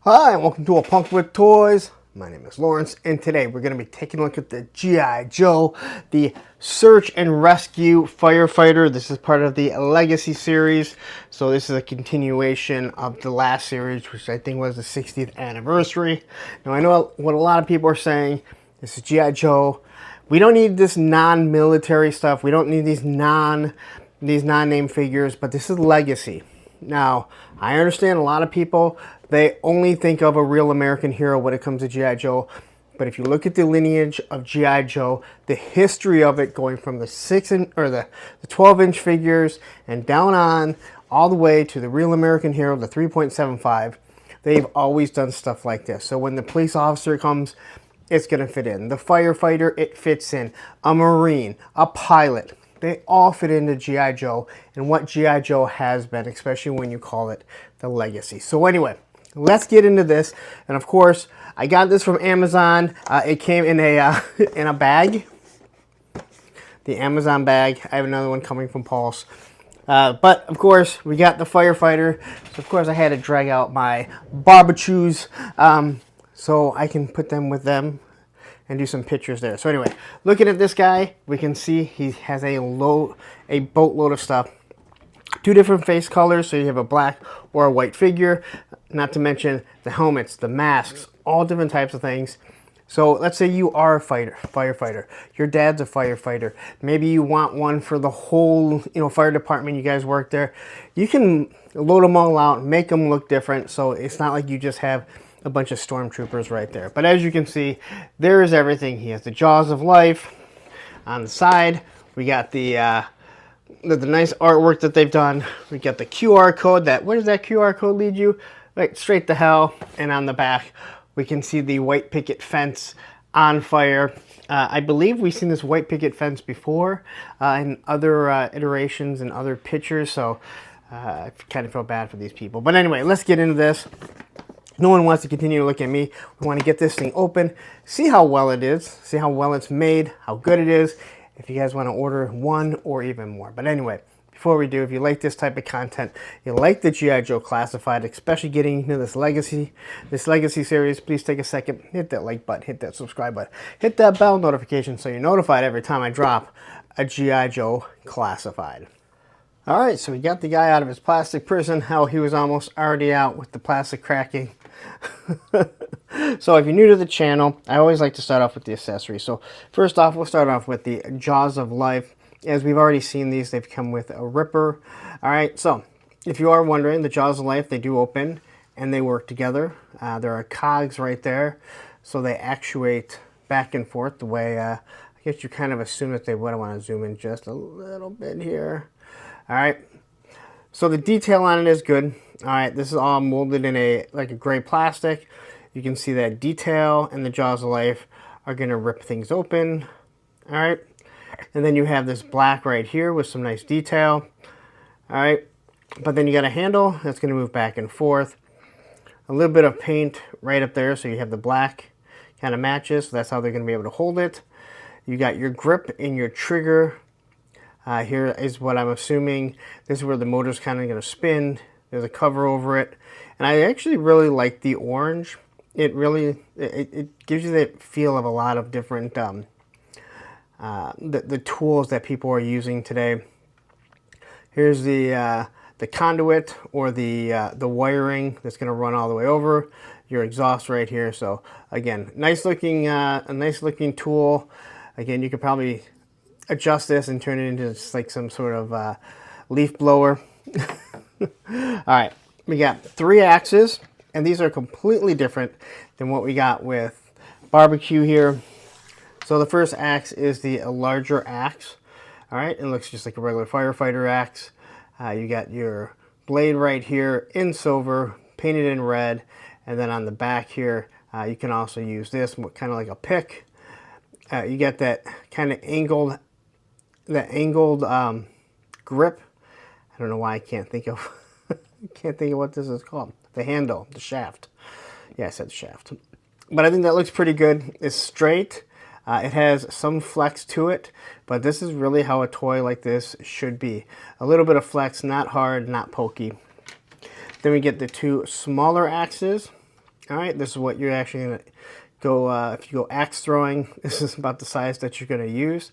Hi, and welcome to A Punk with Toys. My name is Lawrence, and today we're going to be taking a look at the G.I. Joe, the Search and Rescue Firefighter. This is part of the Legacy series, so this is a continuation of the last series, which I think was the 60th anniversary. Now, I know what a lot of people are saying. This is G.I. Joe. We don't need this non-military stuff. We don't need these non-name figures, but this is Legacy. Now, I understand a lot of people, they only think of a real American hero when it comes to G.I. Joe. But if you look at the lineage of G.I. Joe, the history of it going from the 12-inch figures and down on all the way to the real American hero, the 3.75, they've always done stuff like this. So when the police officer comes, it's going to fit in. The firefighter, it fits in. A Marine, a pilot. They all fit into G.I. Joe and what G.I. Joe has been, especially when you call it the Legacy. So anyway, let's get into this. And of course, I got this from Amazon. It came in a in a bag, the Amazon bag. I have another one coming from Pulse. But of course, we got the firefighter. So of course, I had to drag out my barbecues so I can put them with them and do some pictures there. So anyway, looking at this guy, we can see he has a boatload of stuff. Two different face colors, so you have a black or a white figure. Not to mention the helmets, the masks, all different types of things. So let's say you are a firefighter. Your dad's a firefighter. Maybe you want one for the whole, fire department. You guys work there. You can load them all out, make them look different. So it's not like you just have a bunch of stormtroopers right there. But as you can see, there is everything. He has the Jaws of Life on the side. We got the nice artwork that they've done. We got the QR code. Where does that QR code lead you? Right straight to hell. And on the back, we can see the white picket fence on fire. I believe we've seen this white picket fence before in other iterations and other pictures. So I kind of feel bad for these people. But anyway, let's get into this. No one wants to continue to look at me. We want to get this thing open, see how well it is, see how well it's made, how good it is, if you guys want to order one or even more. But anyway, before we do, if you like this type of content, you like the G.I. Joe Classified, especially getting into this Legacy series, please take a second, hit that like button, hit that subscribe button, hit that bell notification so you're notified every time I drop a G.I. Joe Classified. Alright, so we got the guy out of his plastic prison, how he was almost already out with the plastic cracking. So if you're new to the channel, I always like to start off with the accessories. So first off, we'll start off with the Jaws of Life. As we've already seen these, they've come with a ripper. Alright, so if you are wondering, the Jaws of Life, they do open and they work together. There are cogs right there, so they actuate back and forth the way, I guess you kind of assume that they would. I want to zoom in just a little bit here. Alright, so the detail on it is good. Alright, this is all molded in like a gray plastic. You can see that detail and the Jaws of Life are going to rip things open. Alright, and then you have this black right here with some nice detail. Alright, but then you got a handle that's going to move back and forth. A little bit of paint right up there, so you have the black kind of matches. So that's how they're going to be able to hold it. You got your grip and your trigger. Here is what I'm assuming. This is where the motor's kind of going to spin. There's a cover over it. And I actually really like the orange. It gives you that feel of a lot of different the tools that people are using today. Here's the conduit or the wiring that's going to run all the way over. Your exhaust right here. So again, a nice looking tool. Again, you could probably adjust this and turn it into just like some sort of leaf blower. Alright, we got 3 axes, and these are completely different than what we got with barbecue here. So the first axe is the larger axe. Alright, it looks just like a regular firefighter axe. You got your blade right here in silver, painted in red, and then on the back here, you can also use this kind of like a pick. You got that kind of angled grip. I don't know why I can't think of what this is called. The handle, the shaft. Yeah, I said shaft. But I think that looks pretty good. It's straight. It has some flex to it, but this is really how a toy like this should be. A little bit of flex, not hard, not pokey. Then we get the 2 smaller axes. All right, this is what you're actually going to go, if you go axe throwing, this is about the size that you're going to use.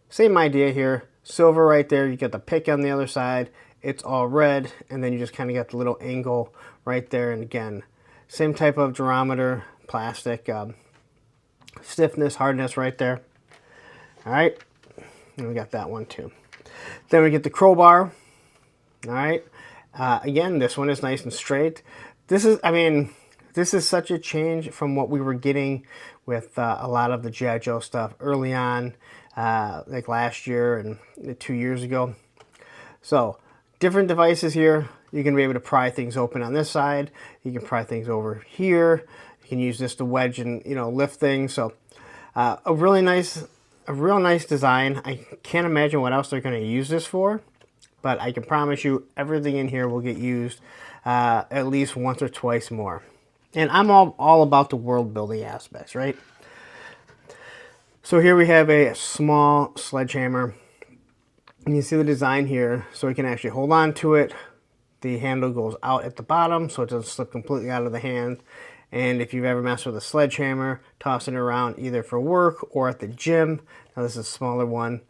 Same idea here, silver right there, you get the pick on the other side, it's all red, and then you just kind of got the little angle right there, and again, same type of durometer, plastic, stiffness, hardness right there. All right, and we got that one too. Then we get the crowbar. All right, again, this one is nice and straight. This is, I mean, this is such a change from what we were getting with a lot of the G.I. Joe stuff early on, like last year and 2 years ago. So, different devices here. You can be able to pry things open on this side. You can pry things over here. You can use this to wedge and, you know, lift things. So, a real nice design. I can't imagine what else they're going to use this for, but I can promise you everything in here will get used at least once or twice more. And I'm all about the world building aspects, right? So here we have a small sledgehammer. And you see the design here, so we can actually hold on to it. The handle goes out at the bottom, so it doesn't slip completely out of the hand. And if you've ever messed with a sledgehammer, tossing it around either for work or at the gym, now this is a smaller one.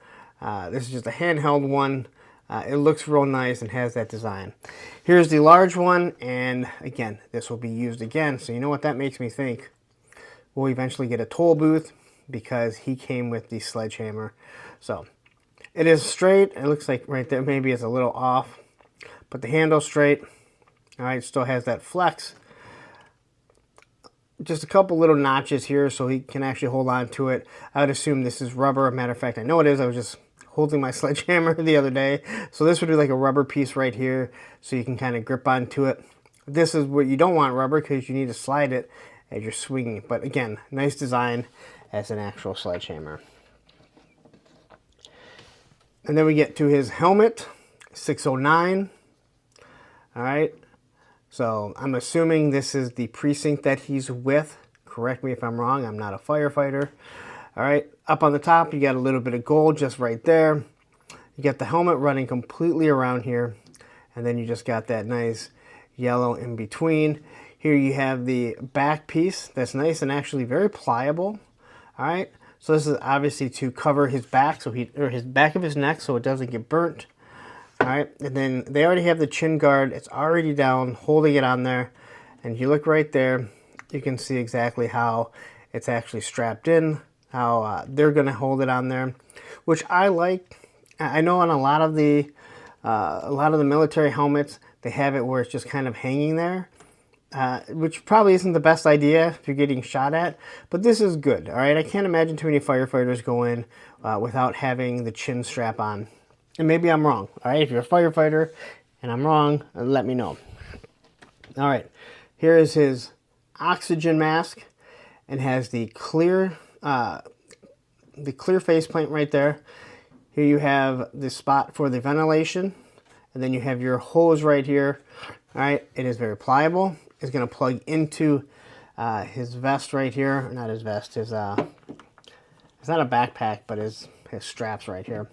This is just a handheld one. It looks real nice and has that design. Here's the large one, and again, this will be used again. So you know what that makes me think? We'll eventually get a toll booth because he came with the sledgehammer. So it is straight. It looks like right there maybe it's a little off, but the handle's straight. All right, still has that flex. Just a couple little notches here so he can actually hold on to it. I would assume this is rubber. Matter of fact, I know it is. I was just holding my sledgehammer the other day. So this would be like a rubber piece right here so you can kind of grip onto it. This is what you don't want rubber because you need to slide it as you're swinging. But again, nice design as an actual sledgehammer. And then we get to his helmet, 609. All right. So I'm assuming this is the precinct that he's with. Correct me if I'm wrong. I'm not a firefighter. All right. Up on the top, you got a little bit of gold just right there. You got the helmet running completely around here. And then you just got that nice yellow in between. Here you have the back piece that's nice and actually very pliable. All right. So this is obviously to cover his back, or his back of his neck, so it doesn't get burnt. All right, and then they already have the chin guard. It's already down, holding it on there. And if you look right there, you can see exactly how it's actually strapped in, how they're going to hold it on there, which I like. I know on a lot of the military helmets, they have it where it's just kind of hanging there. Which probably isn't the best idea if you're getting shot at, but this is good, all right? I can't imagine too many firefighters go in without having the chin strap on. And maybe I'm wrong, all right? If you're a firefighter and I'm wrong, let me know. All right, here is his oxygen mask and has the clear faceplate right there. Here you have the spot for the ventilation, and then you have your hose right here. All right, it is very pliable. It's going to plug into his vest right here. Not his vest, his, it's not a backpack, but his straps right here.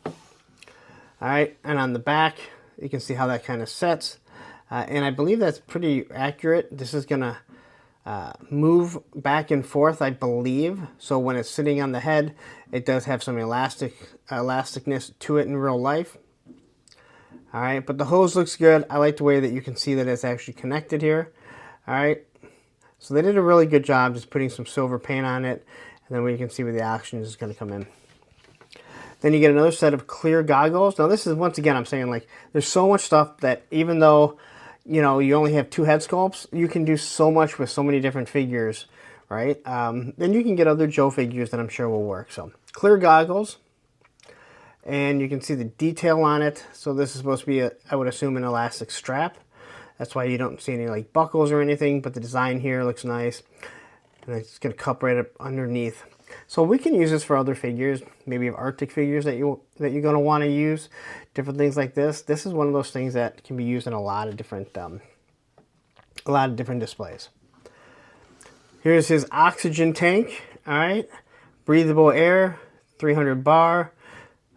All right, and on the back, you can see how that kind of sets. And I believe that's pretty accurate. This is going to move back and forth, I believe. So when it's sitting on the head, it does have some elasticness to it in real life. All right, but the hose looks good. I like the way that you can see that it's actually connected here. All right, so they did a really good job just putting some silver paint on it, and then we can see where the oxygen is going to come in. Then you get another set of clear goggles. Now this is, once again, I'm saying, like, there's so much stuff that even though, you know, you only have 2 head sculpts, you can do so much with so many different figures, right? Then you can get other Joe figures that I'm sure will work. So clear goggles. And you can see the detail on it. So this is supposed to be, I would assume, an elastic strap. That's why you don't see any like buckles or anything, but the design here looks nice. And it's going to cup right up underneath. So we can use this for other figures, maybe Arctic figures that you're going to want to use, different things like this. This is one of those things that can be used in a lot of different displays. Here's his oxygen tank. All right, breathable air, 300 bar.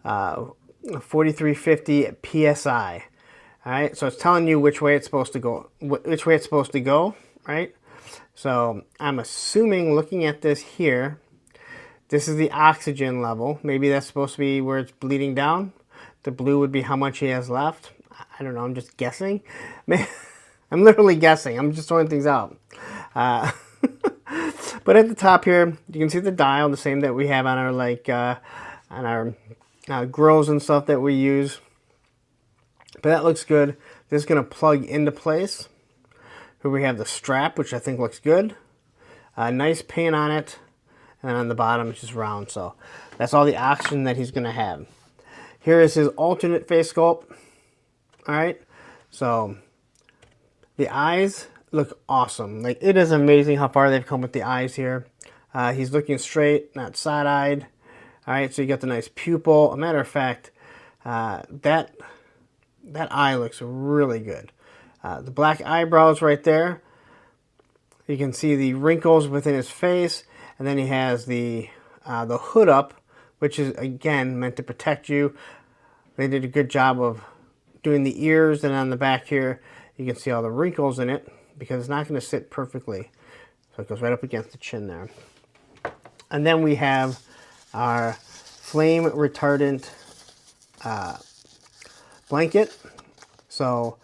4350 psi. All right, so it's telling you which way it's supposed to go, right? So I'm assuming, looking at this here, this is the oxygen level. Maybe that's supposed to be where it's bleeding down. The blue would be how much he has left. I don't know, I'm just guessing. I'm literally guessing. I'm just throwing things out. But at the top here, you can see the dial, the same that we have on our grills and stuff that we use. But that looks good. This is going to plug into place. Here we have the strap, which I think looks good. Nice paint on it. And then on the bottom, it's just round. So that's all the oxygen that he's going to have. Here is his alternate face sculpt. All right. So the eyes look awesome. Like, it is amazing how far they've come with the eyes here. He's looking straight, not side-eyed. All right. So you got the nice pupil. A matter of fact, that eye looks really good. The black eyebrows right there. You can see the wrinkles within his face. And then he has the hood up, which is, again, meant to protect you. They did a good job of doing the ears, and on the back here, you can see all the wrinkles in it because it's not going to sit perfectly. So it goes right up against the chin there. And then we have our flame retardant blanket. So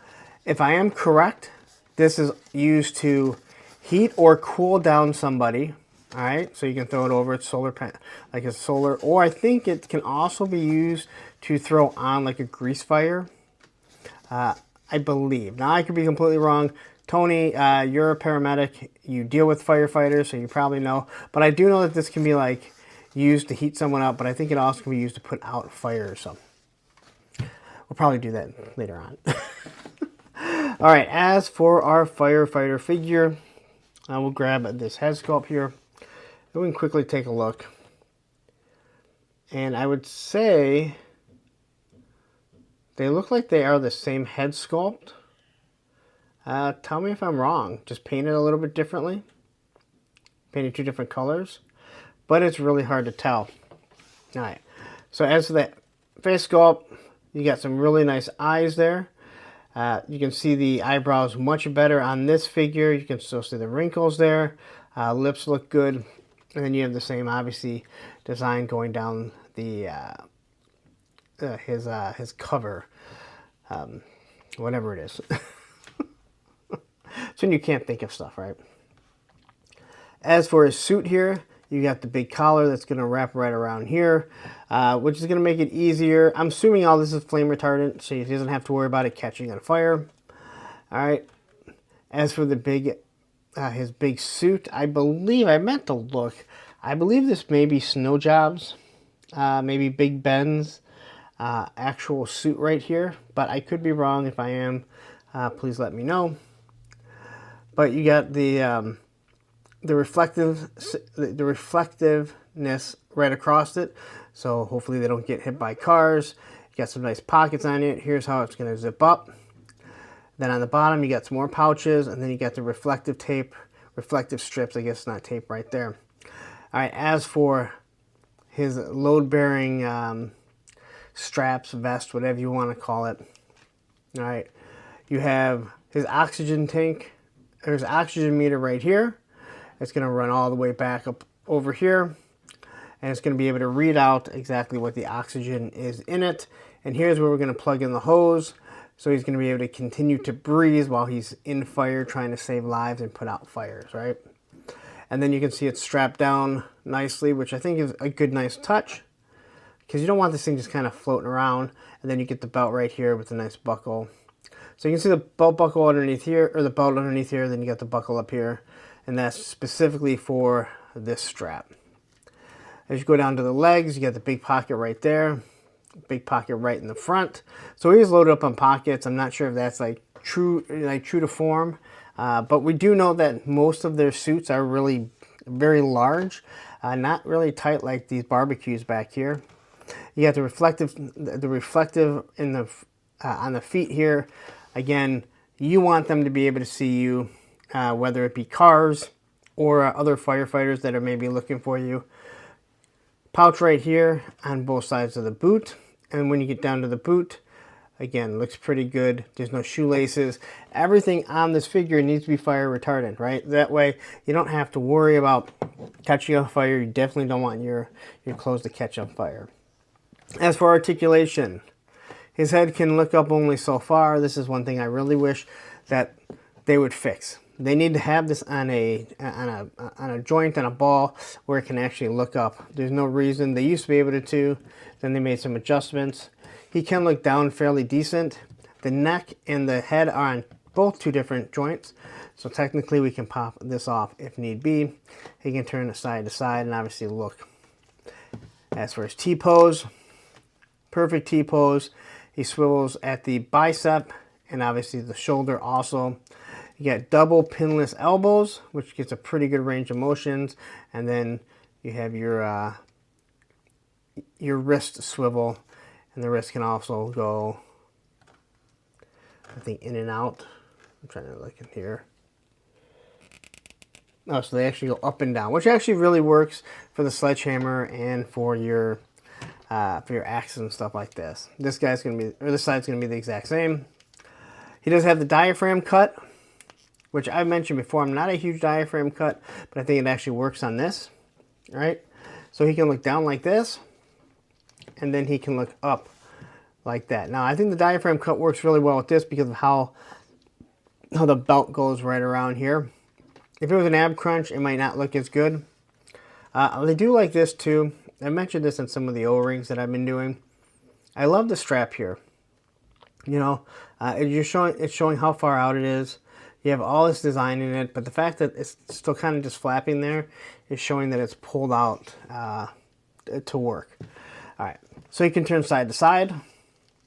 if I am correct, this is used to heat or cool down somebody. All right, so you can throw it over its solar like a solar, or I think it can also be used to throw on like a grease fire. I believe. Now I could be completely wrong. Tony, you're a paramedic. You deal with firefighters, so you probably know. But I do know that this can be like used to heat someone up, but I think it also can be used to put out fire or something. We'll probably do that later on. All right, as for our firefighter figure, I will grab this head sculpt here. We can quickly take a look. And I would say they look like they are the same head sculpt. Tell me if I'm wrong. Just painted a little bit differently. Painted two different colors. But it's really hard to tell. Alright. So as for that face sculpt, you got some really nice eyes there. You can see the eyebrows much better on this figure. You can still see the wrinkles there. Lips look good. And then you have the same, obviously, design going down the his cover, whatever it is. It's when you can't think of stuff, right? As for his suit here, you got the big collar that's going to wrap right around here, which is going to make it easier. I'm assuming all this is flame retardant, so he doesn't have to worry about it catching on fire. All right. As for the big his big suit, I believe, I meant to look, I believe this may be Snow Jobs, maybe Big Ben's actual suit right here, but I could be wrong. If I am, please let me know. But you got the reflectiveness right across it, so hopefully they don't get hit by cars. You got some nice pockets on it. Here's how it's going to zip up. Then on the bottom, you got some more pouches, and then you got the reflective tape, reflective strips, I guess not tape right there. All right, as for his load-bearing straps, vest, whatever you want to call it. All right, you have his oxygen tank. There's oxygen meter right here. It's going to run all the way back up over here, and it's going to be able to read out exactly what the oxygen is in it. And here's where we're going to plug in the hose. So he's going to be able to continue to breathe while he's in fire, trying to save lives and put out fires, right? And then you can see it's strapped down nicely, which I think is a good, nice touch, because you don't want this thing just kind of floating around. And then you get the belt right here with a nice buckle. So you can see the belt buckle underneath here, or the belt underneath here, then you got the buckle up here, and that's specifically for this strap. As you go down to the legs, you got the big pocket right there. Big pocket right in the front. So he's loaded up on pockets. I'm not sure if that's like true to form, but we do know that most of their suits are really very large, not really tight like these barbecues back here. You got the reflective in the on the feet here. Again, you want them to be able to see you, whether it be cars or other firefighters that are maybe looking for you. Pouch right here on both sides of the boot, and when you get down to the boot, Again, looks pretty good. There's no shoelaces. Everything on this figure needs to be fire retardant, right? That way you don't have to worry about catching on fire. You definitely don't want your clothes to catch on fire. As for articulation, his head can look up only so far. This is one thing I really wish that they would fix. They need to have this on a joint, on a ball, where it can actually look up. There's no reason. They used to be able to, then they made some adjustments. He can look down fairly decent. The neck and the head are on both two different joints, so technically we can pop this off if need be. He can turn it side to side and obviously look. As for his T-pose, perfect T-pose. He swivels at the bicep and obviously the shoulder also. You got double pinless elbows, which gets a pretty good range of motions, and then you have your wrist swivel, and the wrist can also go, I think, in and out. I'm trying to look in here. Oh, so they actually go up and down, which actually really works for the sledgehammer and for your axes and stuff like this. This guy's gonna be, or this side's gonna be the exact same. He does have the diaphragm cut, which I mentioned before. I'm not a huge diaphragm cut, but I think it actually works on this. All right, so he can look down like this, and then he can look up like that. Now, I think the diaphragm cut works really well with this because of how the belt goes right around here. If it was an ab crunch, it might not look as good. They do like this too. I mentioned this in some of the O-rings that I've been doing. I love the strap here. You know, it's showing how far out it is. You have all this design in it, but the fact that it's still kind of just flapping there is showing that it's pulled out to work. All right, so you can turn side to side.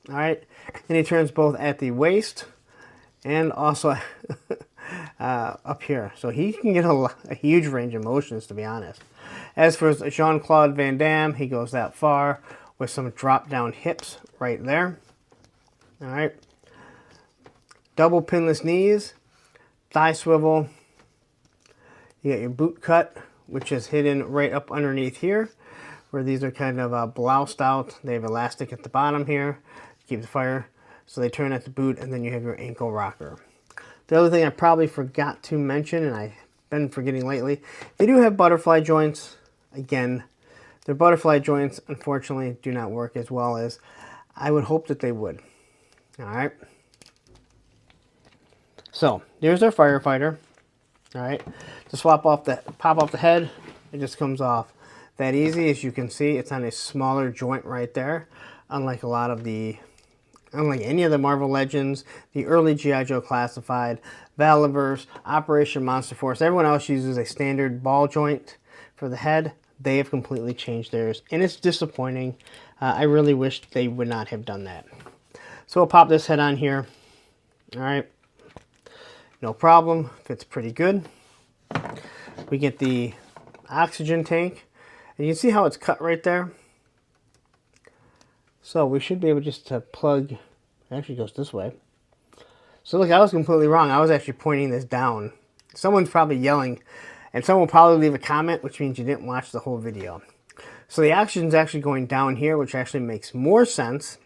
All right, and he turns both at the waist and also up here. So he can get a huge range of motions, to be honest. As for Jean-Claude Van Damme, he goes that far with some drop-down hips right there. All right, double pinless knees, thigh swivel. You got your boot cut, which is hidden right up underneath here, where these are kind of bloused out. They have elastic at the bottom here to keep the fire. So they turn at the boot, and then you have your ankle rocker. The other thing I probably forgot to mention, and I've been forgetting lately, they do have butterfly joints. Again, their butterfly joints, unfortunately, do not work as well as I would hope that they would. All right. So there's our firefighter. All right. To pop off the head, it just comes off that easy. As you can see, it's on a smaller joint right there. Unlike any of the Marvel Legends, the early G.I. Joe Classified, Valiverse, Operation Monster Force, everyone else uses a standard ball joint for the head. They have completely changed theirs, and it's disappointing. I really wish they would not have done that. So we'll pop this head on here. All right. No problem. Fits pretty good. We get the oxygen tank, and you can see how it's cut right there. So we should be able just to plug, it actually goes this way. So look, I was completely wrong. I was actually pointing this down. Someone's probably yelling, and someone will probably leave a comment, which means you didn't watch the whole video. So the oxygen's actually going down here, which actually makes more sense,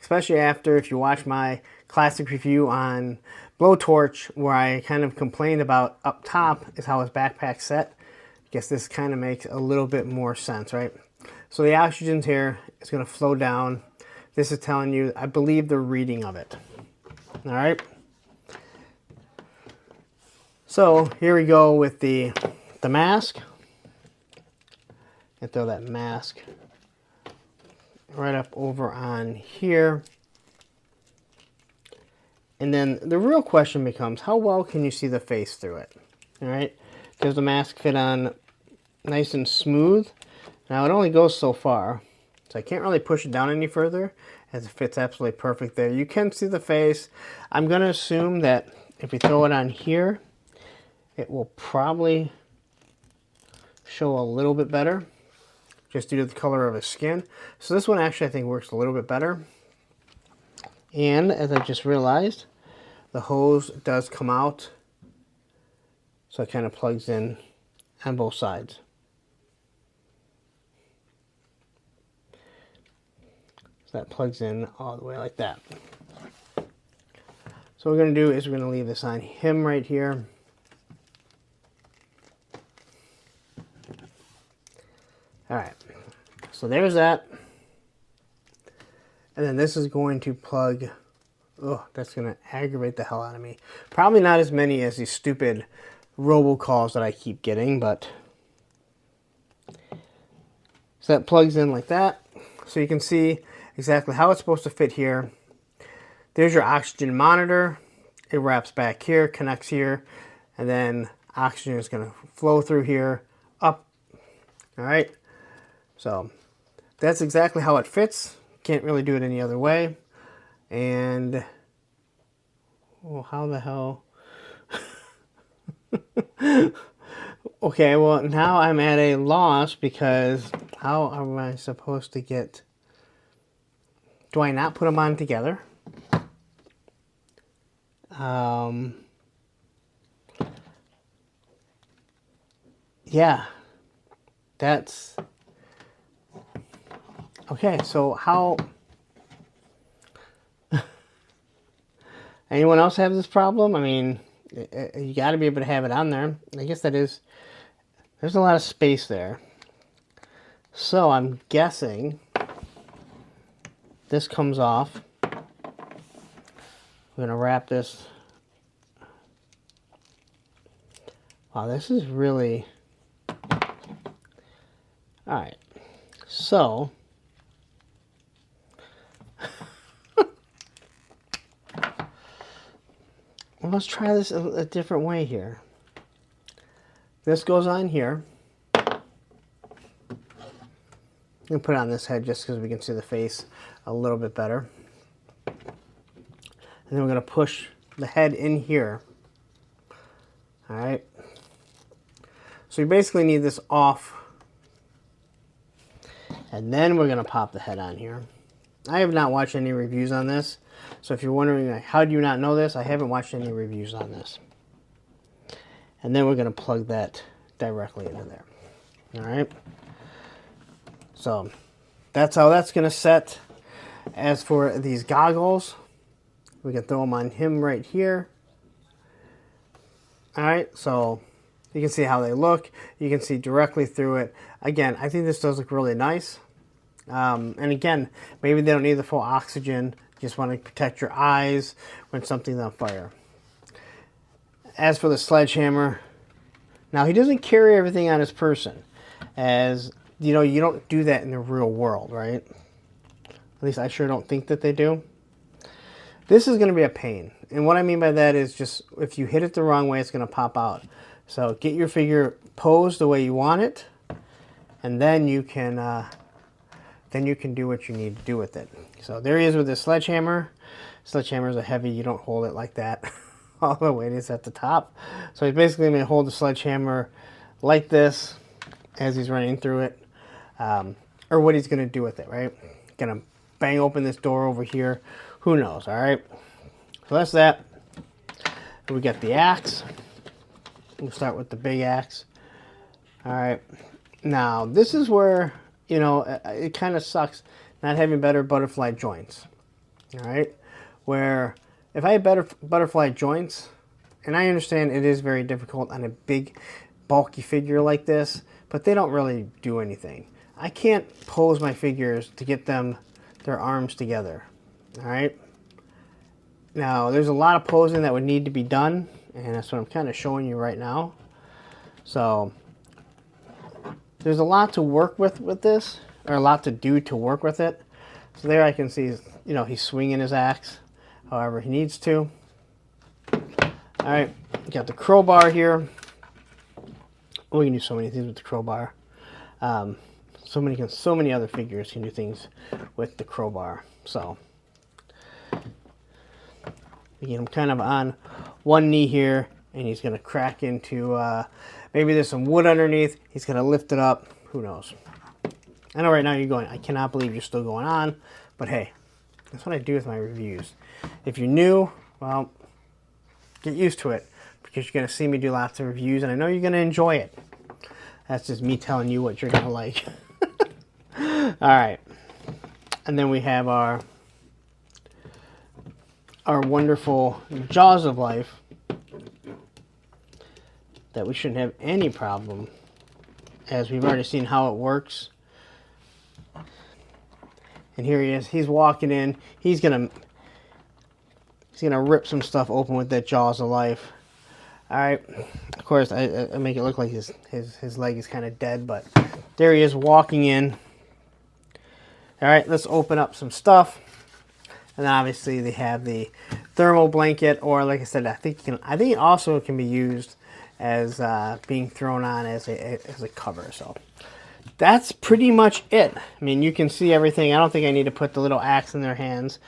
especially after, if you watch my classic review on Blowtorch, where I kind of complained about up top is how his backpack's set. I guess this kind of makes a little bit more sense, right? So the oxygen's here. It's going to flow down. This is telling you, I believe, the reading of it. All right. So here we go with the mask. And throw that mask right up over on here. And then the real question becomes, how well can you see the face through it? All right. Does the mask fit on nice and smooth? Now it only goes so far, so I can't really push it down any further, as it fits absolutely perfect there. You can see the face. I'm going to assume that if we throw it on here, it will probably show a little bit better, just due to the color of his skin. So this one actually I think works a little bit better. And as I just realized, the hose does come out, so it kind of plugs in on both sides. So that plugs in all the way like that. So what we're going to do is we're going to leave this on him right here. All right, so there's that. And then this is going to plug, oh, that's going to aggravate the hell out of me. Probably not as many as these stupid robocalls that I keep getting, but. So that plugs in like that. So you can see exactly how it's supposed to fit here. There's your oxygen monitor. It wraps back here, connects here, and then oxygen is going to flow through here, up. All right. So that's exactly how it fits. Can't really do it any other way. And, well, how the hell? Okay, well, now I'm at a loss because how am I supposed to get... Do I not put them on together? Yeah. That's... Okay, so how... Anyone else have this problem? I mean, you got to be able to have it on there. I guess that is... There's a lot of space there. So I'm guessing this comes off. We're going to wrap this. Wow, this is really... Alright. So... Well, let's try this a different way here. This goes on here. I'm going to put it on this head just because we can see the face a little bit better. And then we're going to push the head in here. Alright. So you basically need this off. And then we're going to pop the head on here. I have not watched any reviews on this. So if you're wondering, like, how do you not know this? I haven't watched any reviews on this. And then we're going to plug that directly into there. All right. So that's how that's going to set. As for these goggles, we can throw them on him right here. All right. So you can see how they look. You can see directly through it. Again, I think this does look really nice. And again, maybe they don't need the full oxygen. You just want to protect your eyes when something's on fire. As for the sledgehammer, now he doesn't carry everything on his person. As you know, you don't do that in the real world, right? At least I sure don't think that they do. This is going to be a pain. And what I mean by that is just if you hit it the wrong way, it's going to pop out. So get your figure posed the way you want it. And then you can do what you need to do with it. So there he is with the sledgehammer. Sledgehammers are heavy. You don't hold it like that. All the weight is at the top. So he's basically going to hold the sledgehammer like this as he's running through it. Or what he's going to do with it, right? Going to bang open this door over here. Who knows, all right? So that's that. We got the axe. We'll start with the big axe. All right. Now, this is where, you know, it kind of sucks not having better butterfly joints. All right? Where if I had better butterfly joints, and I understand it is very difficult on a big, bulky figure like this, but they don't really do anything. I can't pose my figures to get them, their arms together. All right? Now, there's a lot of posing that would need to be done, and that's what I'm kind of showing you right now. So there's a lot to work with this, or a lot to do to work with it. So there I can see, you know, he's swinging his axe however he needs to. All right, got the crowbar here. We can do so many things with the crowbar. So many other figures can do things with the crowbar. So we get him kind of on one knee here, and he's going to crack into, maybe there's some wood underneath. He's going to lift it up. Who knows? I know right now you're going, I cannot believe you're still going on. But hey, that's what I do with my reviews. If you're new, well, get used to it, because you're going to see me do lots of reviews, and I know you're going to enjoy it. That's just me telling you what you're going to like. All right. And then we have our our wonderful Jaws of Life that we shouldn't have any problem, as we've already seen how it works. And here he is. He's walking in. He's gonna rip some stuff open with that Jaws of Life. All right. Of course, I make it look like his leg is kind of dead, but there he is walking in. All right, let's open up some stuff. And then obviously they have the thermal blanket, or like I said, I think it also can be used as being thrown on as a cover. So that's pretty much it. I mean, you can see everything. I don't think I need to put the little axe in their hands.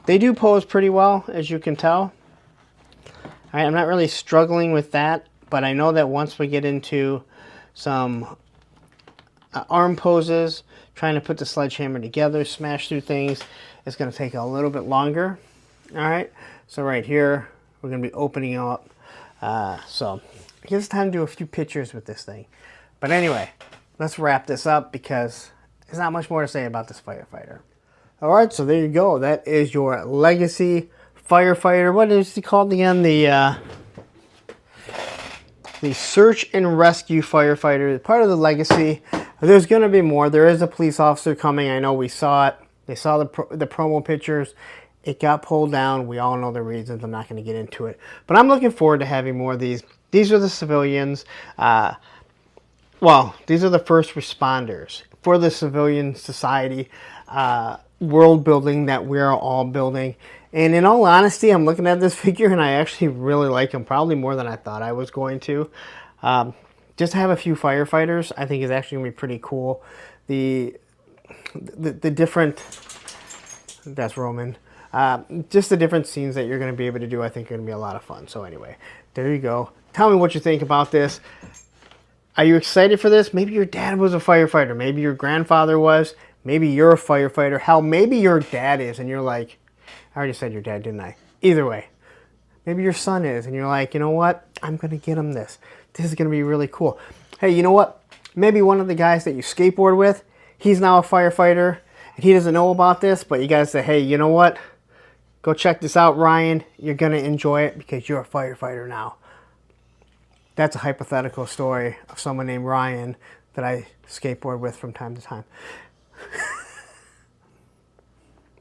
They do pose pretty well, as you can tell. All right, I'm not really struggling with that, but I know that once we get into some arm poses, trying to put the sledgehammer together, smash through things, it's going to take a little bit longer. All right, so right here, we're going to be opening up. So I guess it's time to do a few pictures with this thing. But anyway, let's wrap this up because there's not much more to say about this firefighter. All right, so there you go. That is your Legacy Firefighter. What is he called again? The Search and Rescue Firefighter. Part of the Legacy. There's going to be more. There is a police officer coming. I know we saw it. They saw the promo pictures. It got pulled down. We all know the reasons. I'm not going to get into it. But I'm looking forward to having more of these. These are the civilians. Well, these are the first responders for the civilian society world building that we're all building. And in all honesty, I'm looking at this figure and I actually really like him, probably more than I thought I was going to. Just to have a few firefighters, I think is actually going to be pretty cool. The different, that's Roman, just the different scenes that you're going to be able to do, I think are going to be a lot of fun. So anyway, there you go. Tell me what you think about this. Are you excited for this? Maybe your dad was a firefighter. Maybe your grandfather was. Maybe you're a firefighter. Hell, maybe your dad is and you're like, I already said your dad, didn't I? Either way. Maybe your son is and you're like, you know what? I'm going to get him this. This is going to be really cool. Hey, you know what? Maybe one of the guys that you skateboard with, he's now a firefighter and he doesn't know about this, but you guys say, hey, you know what? Go check this out, Ryan. You're going to enjoy it because you're a firefighter now. That's a hypothetical story of someone named Ryan that I skateboard with from time to time.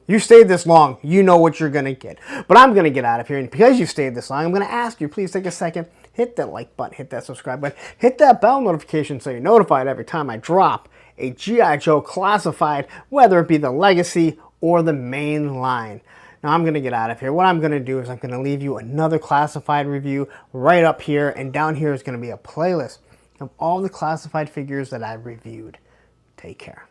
You stayed this long, you know what you're going to get. But I'm going to get out of here, and because you stayed this long, I'm going to ask you, please take a second, hit that like button, hit that subscribe button, hit that bell notification so you're notified every time I drop a G.I. Joe classified, whether it be the Legacy or the main line. Now I'm going to get out of here. What I'm going to do is I'm going to leave you another classified review right up here, and down here is going to be a playlist of all the classified figures that I've reviewed. Take care.